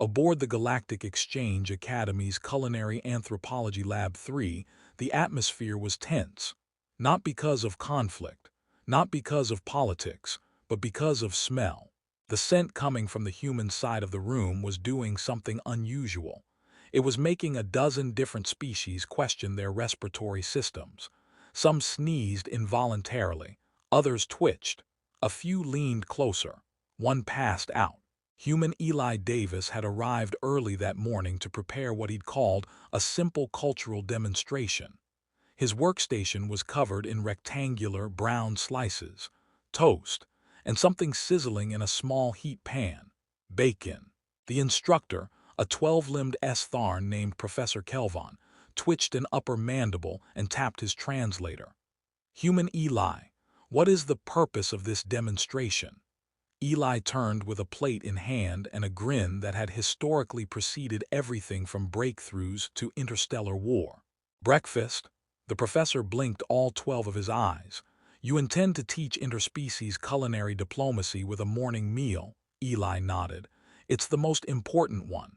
Aboard the Galactic Exchange Academy's Culinary Anthropology Lab 3, the atmosphere was tense. Not because of conflict, not because of politics, but because of smell. The scent coming from the human side of the room was doing something unusual. It was making a dozen different species question their respiratory systems. Some sneezed involuntarily, others twitched, a few leaned closer, one passed out. Human Eli Davis had arrived early that morning to prepare what he'd called a simple cultural demonstration. His workstation was covered in rectangular brown slices, toast, and something sizzling in a small heat pan, bacon. The instructor, a 12-limbed S-Tharn named Professor Kelvon, twitched an upper mandible and tapped his translator. Human Eli, what is the purpose of this demonstration? Eli turned with a plate in hand and a grin that had historically preceded everything from breakthroughs to interstellar war. Breakfast? The professor blinked all 12 of his eyes. You intend to teach interspecies culinary diplomacy with a morning meal, Eli nodded. It's the most important one.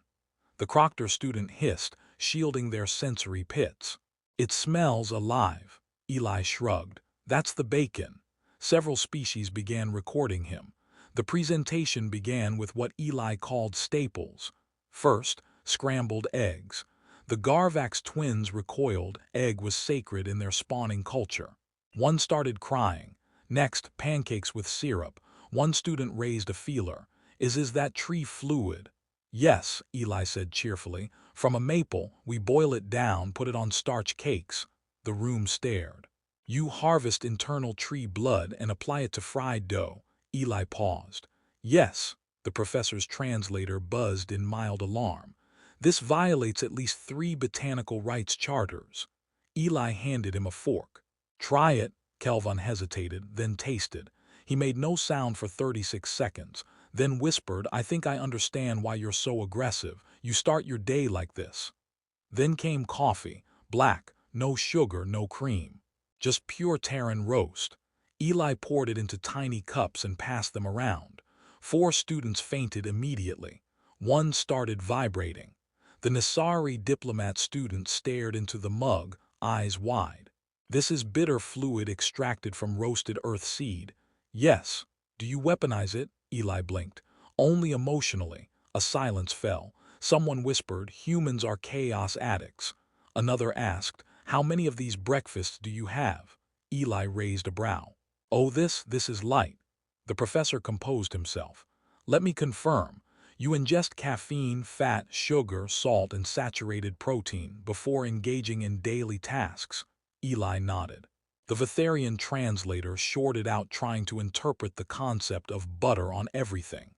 The Proctor student hissed, shielding their sensory pits. It smells alive. Eli shrugged. That's the bacon. Several species began recording him. The presentation began with what Eli called staples. First, scrambled eggs. The Garvax twins recoiled. Egg was sacred in their spawning culture. One started crying. Next, pancakes with syrup. One student raised a feeler. Is that tree fluid? Yes, Eli said cheerfully. From a maple, we boil it down, put it on starch cakes. The room stared. You harvest internal tree blood and apply it to fried dough. Eli paused. Yes, the professor's translator buzzed in mild alarm. This violates at least 3 botanical rights charters. Eli handed him a fork. Try it, Kelvon hesitated, then tasted. He made no sound for 36 seconds, then whispered, I think I understand why you're so aggressive. You start your day like this. Then came coffee, black, no sugar, no cream. Just pure Terran roast. Eli poured it into tiny cups and passed them around. 4 students fainted immediately. One started vibrating. The Nisari diplomat student stared into the mug, eyes wide. This is bitter fluid extracted from roasted earth seed. Yes. Do you weaponize it? Eli blinked. Only emotionally. A silence fell. Someone whispered, humans are chaos addicts. Another asked, how many of these breakfasts do you have? Eli raised a brow. Oh, this is light. The professor composed himself. Let me confirm. You ingest caffeine, fat, sugar, salt, and saturated protein before engaging in daily tasks. Eli nodded. The Vitharian translator shorted out trying to interpret the concept of butter on everything.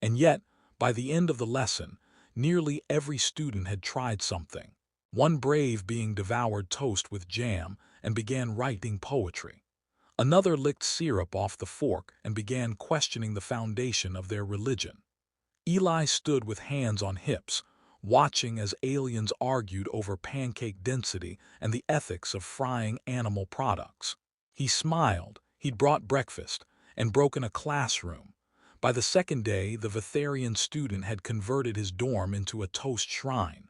And yet, by the end of the lesson, nearly every student had tried something. One brave being devoured toast with jam and began writing poetry. Another licked syrup off the fork and began questioning the foundation of their religion. Eli stood with hands on hips, watching as aliens argued over pancake density and the ethics of frying animal products. He smiled. He'd brought breakfast and broken a classroom. By the second day, the Vitharian student had converted his dorm into a toast shrine.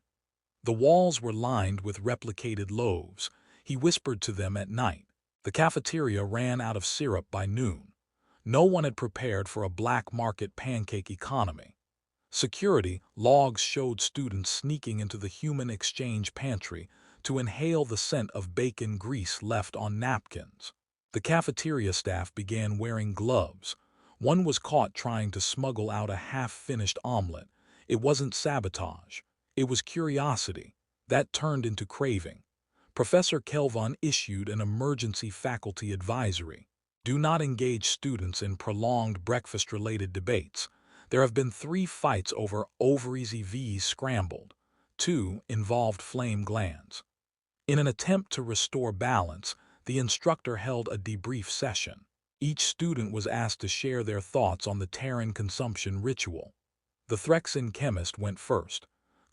The walls were lined with replicated loaves. He whispered to them at night. The cafeteria ran out of syrup by noon. No one had prepared for a black market pancake economy. Security logs showed students sneaking into the human exchange pantry to inhale the scent of bacon grease left on napkins. The cafeteria staff began wearing gloves. One was caught trying to smuggle out a half-finished omelet. It wasn't sabotage. It was curiosity. That turned into craving. Professor Kelvon issued an emergency faculty advisory. Do not engage students in prolonged breakfast-related debates. There have been 3 fights over ovaries EVs scrambled. 2 involved flame glands. In an attempt to restore balance, the instructor held a debrief session. Each student was asked to share their thoughts on the Terran consumption ritual. The Threxan chemist went first.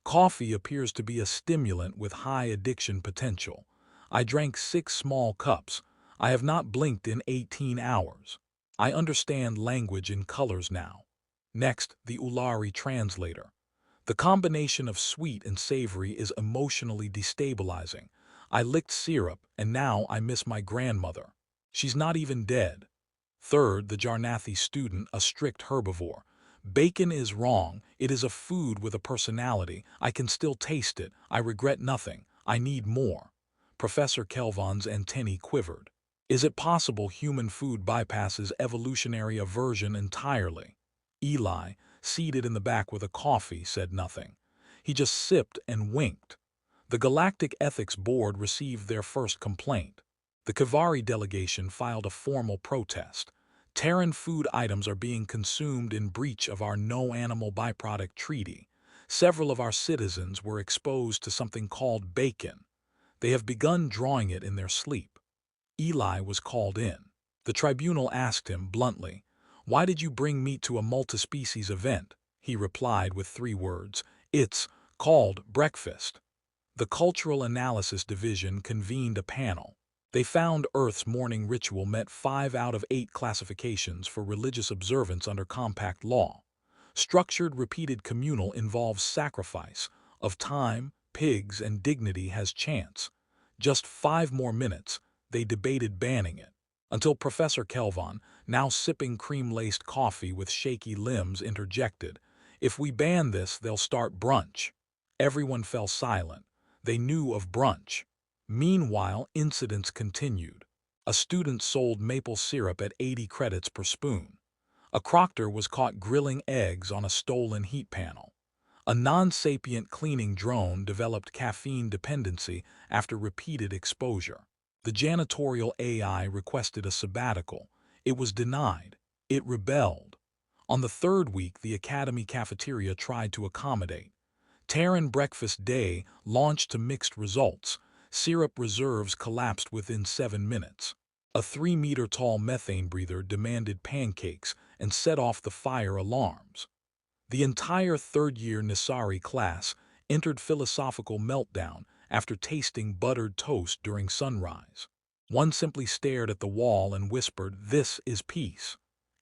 Coffee appears to be a stimulant with high addiction potential. I drank 6 small cups. I have not blinked in 18 hours. I understand language in colors now. Next, the Ulari translator. The combination of sweet and savory is emotionally destabilizing. I licked syrup, and now I miss my grandmother. She's not even dead. Third, the Jarnathi student, a strict herbivore. Bacon is wrong. It is a food with a personality. I can still taste it. I regret nothing. I need more. Professor Kelvan's antennae quivered. Is it possible human food bypasses evolutionary aversion entirely? Eli, seated in the back with a coffee, said nothing. He just sipped and winked. The Galactic Ethics Board received their first complaint. The Kavari delegation filed a formal protest. Terran food items are being consumed in breach of our no-animal byproduct treaty. Several of our citizens were exposed to something called bacon. They have begun drawing it in their sleep. Eli was called in. The tribunal asked him bluntly, "Why did you bring meat to a multi-species event?" He replied with 3 words, "It's called breakfast." The Cultural Analysis Division convened a panel. They found Earth's morning ritual met 5 out of 8 classifications for religious observance under compact law. Structured repeated communal involves sacrifice of time, pigs, and dignity has chance. Just 5 more minutes, they debated banning it. Until Professor Kelvan, now sipping cream-laced coffee with shaky limbs, interjected, "If we ban this, they'll start brunch." Everyone fell silent. They knew of brunch. Meanwhile, incidents continued. A student sold maple syrup at 80 credits per spoon. A croctor was caught grilling eggs on a stolen heat panel. A non-sapient cleaning drone developed caffeine dependency after repeated exposure. The janitorial AI requested a sabbatical. It was denied. It rebelled. On the 3rd week, the academy cafeteria tried to accommodate. Terran Breakfast Day launched to mixed results. Syrup reserves collapsed within 7 minutes. A 3-meter-tall methane breather demanded pancakes and set off the fire alarms. The entire 3rd-year Nisari class entered philosophical meltdown after tasting buttered toast during sunrise. One simply stared at the wall and whispered, "This is peace."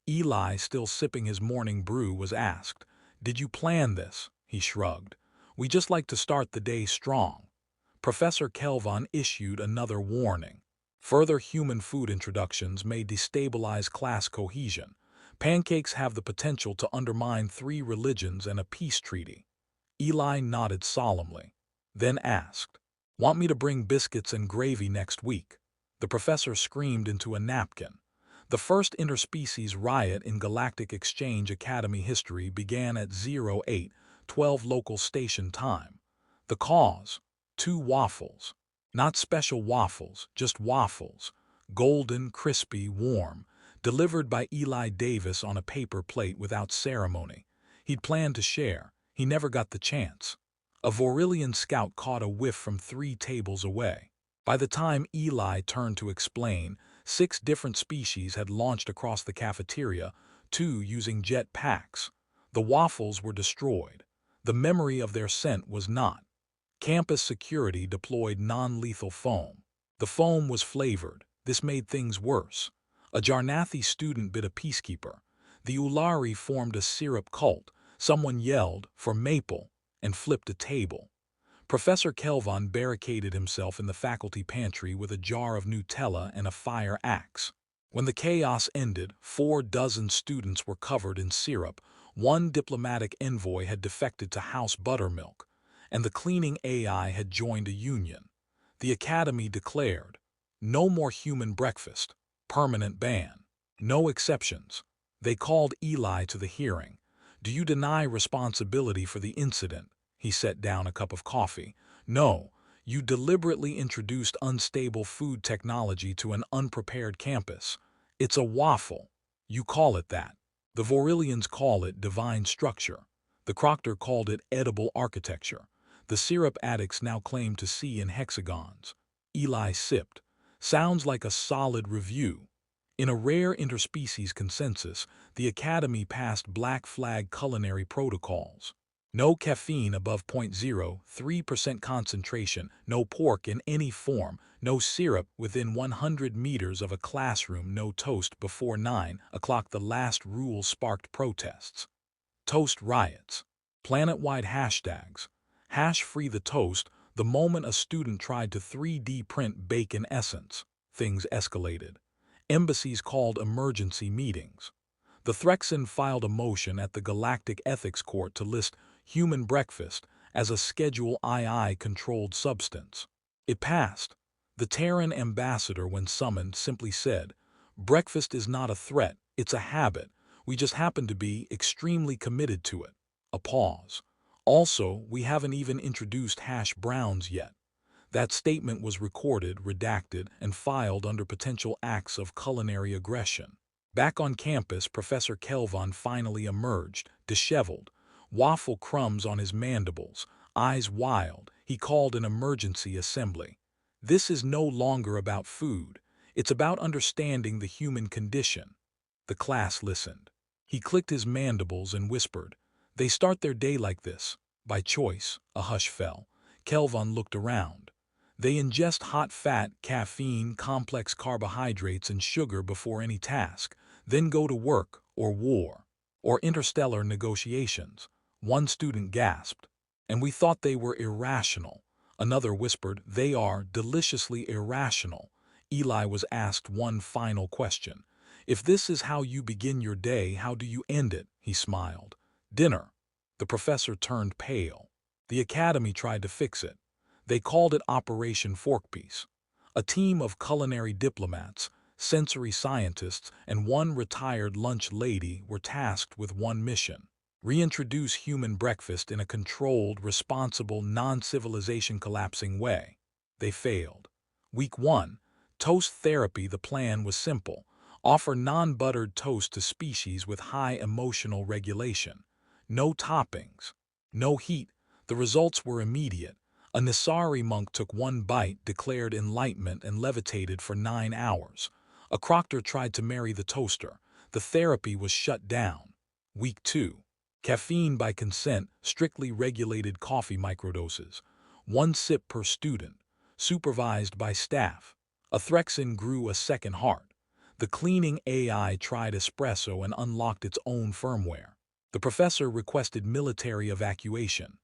Eli, still sipping his morning brew, was asked, "Did you plan this?" He shrugged. "We just like to start the day strong." Professor Kelvan issued another warning. Further human food introductions may destabilize class cohesion. Pancakes have the potential to undermine 3 religions and a peace treaty. Eli nodded solemnly, then asked, "Want me to bring biscuits and gravy next week?" The professor screamed into a napkin. The first interspecies riot in Galactic Exchange Academy history began at 08:12 local station time. The cause? 2 waffles. Not special waffles, just waffles. Golden, crispy, warm. Delivered by Eli Davis on a paper plate without ceremony. He'd planned to share. He never got the chance. A Vorilian scout caught a whiff from 3 tables away. By the time Eli turned to explain, 6 different species had launched across the cafeteria, 2 using jet packs. The waffles were destroyed. The memory of their scent was not. Campus security deployed non-lethal foam. The foam was flavored. This made things worse. A Jarnathi student bit a peacekeeper. The Ulari formed a syrup cult. Someone yelled, "For maple," and flipped a table. Professor Kelvan barricaded himself in the faculty pantry with a jar of Nutella and a fire axe. When the chaos ended, 4 dozen students were covered in syrup. 1 diplomatic envoy had defected to House Buttermilk, and the cleaning AI had joined a union. The academy declared, "No more human breakfast. Permanent ban. No exceptions." They called Eli to the hearing. "Do you deny responsibility for the incident?" He set down a cup of coffee. "No. You deliberately introduced unstable food technology to an unprepared campus. It's a waffle. You call it that. The Vorilians call it divine structure. The Croctor called it edible architecture. The syrup addicts now claim to see in hexagons." Eli sipped. "Sounds like a solid review." In a rare interspecies consensus, the Academy passed black flag culinary protocols. No caffeine above 0.03% concentration, no pork in any form, no syrup within 100 meters of a classroom, no toast before 9 o'clock. The last rule sparked protests. Toast riots. Planet-wide hashtags. Hash free the toast. The moment a student tried to 3D print bacon essence, things escalated. Embassies called emergency meetings. The Threxan filed a motion at the Galactic Ethics Court to list human breakfast as a Schedule II controlled substance. It passed. The Terran ambassador, when summoned, simply said, "Breakfast is not a threat, it's a habit. We just happen to be extremely committed to it." A pause. "Also, we haven't even introduced hash browns yet." That statement was recorded, redacted, and filed under potential acts of culinary aggression. Back on campus, Professor Kelvin finally emerged, disheveled, waffle crumbs on his mandibles, eyes wild. He called an emergency assembly. "This is no longer about food. It's about understanding the human condition." The class listened. He clicked his mandibles and whispered, "They start their day like this, by choice." A hush fell. Kelvin looked around. "They ingest hot fat, caffeine, complex carbohydrates, and sugar before any task, then go to work, or war, or interstellar negotiations." One student gasped. "And we thought they were irrational." Another whispered, "They are deliciously irrational." Eli was asked one final question. "If this is how you begin your day, how do you end it?" He smiled. "Dinner." The professor turned pale. The academy tried to fix it. They called it Operation Forkpiece. A team of culinary diplomats, sensory scientists, and one retired lunch lady were tasked with one mission: reintroduce human breakfast in a controlled, responsible, non-civilization collapsing way. They failed. Week 1, toast therapy. The plan was simple: offer non-buttered toast to species with high emotional regulation. No toppings, no heat. The results were immediate. A Nisari monk took one bite, declared enlightenment, and levitated for 9 hours. A croctor tried to marry the toaster. The therapy was shut down. Week 2. Caffeine by consent, strictly regulated coffee microdoses. 1 sip per student. Supervised by staff. A Threxan grew a second heart. The cleaning AI tried espresso and unlocked its own firmware. The professor requested military evacuation.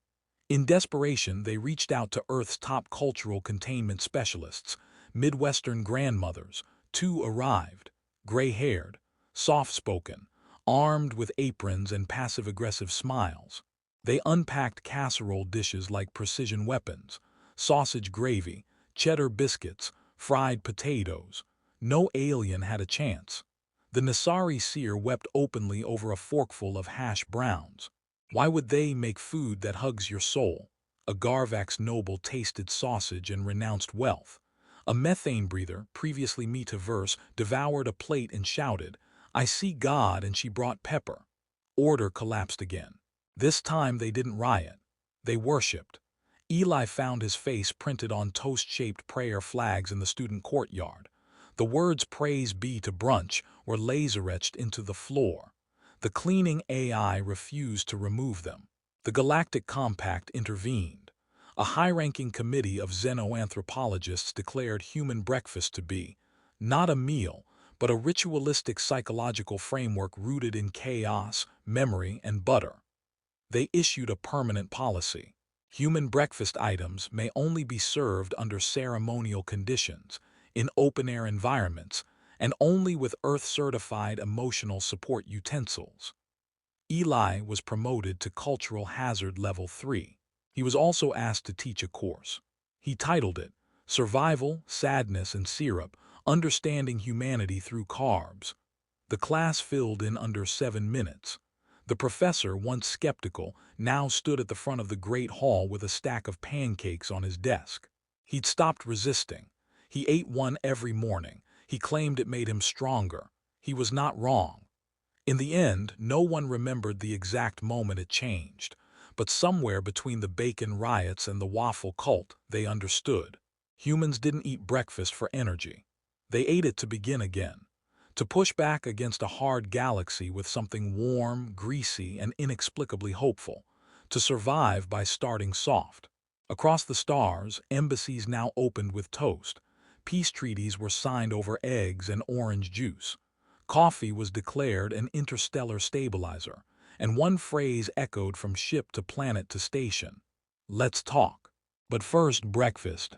In desperation, they reached out to Earth's top cultural containment specialists, Midwestern grandmothers. 2 arrived, gray-haired, soft-spoken, armed with aprons and passive-aggressive smiles. They unpacked casserole dishes like precision weapons: sausage gravy, cheddar biscuits, fried potatoes. No alien had a chance. The Nisari seer wept openly over a forkful of hash browns. Why would they make food that hugs your soul? A Garvax noble tasted sausage and renounced wealth. A methane breather, previously metaverse, devoured a plate and shouted, "I see God," and she brought pepper. Order collapsed again. This time they didn't riot. They worshipped. Eli found his face printed on toast-shaped prayer flags in the student courtyard. The words "Praise be to brunch" were laser-etched into the floor. The cleaning AI refused to remove them. The Galactic Compact intervened. A high-ranking committee of xenoanthropologists declared human breakfast to be not a meal, but a ritualistic psychological framework rooted in chaos, memory, and butter. They issued a permanent policy: human breakfast items may only be served under ceremonial conditions, in open-air environments, and only with Earth-certified emotional support utensils. Eli was promoted to Cultural Hazard Level 3. He was also asked to teach a course. He titled it, "Survival, Sadness, and Syrup: Understanding Humanity Through Carbs." The class filled in under 7 minutes. The professor, once skeptical, now stood at the front of the great hall with a stack of pancakes on his desk. He'd stopped resisting. He ate one every morning. He claimed it made him stronger. He was not wrong. In the end, no one remembered the exact moment it changed, but somewhere between the bacon riots and the waffle cult, they understood. Humans didn't eat breakfast for energy. They ate it to begin again, to push back against a hard galaxy with something warm, greasy, and inexplicably hopeful, to survive by starting soft. Across the stars, embassies now opened with toast. Peace treaties were signed over eggs and orange juice. Coffee was declared an interstellar stabilizer, and one phrase echoed from ship to planet to station. "Let's talk. But first, breakfast."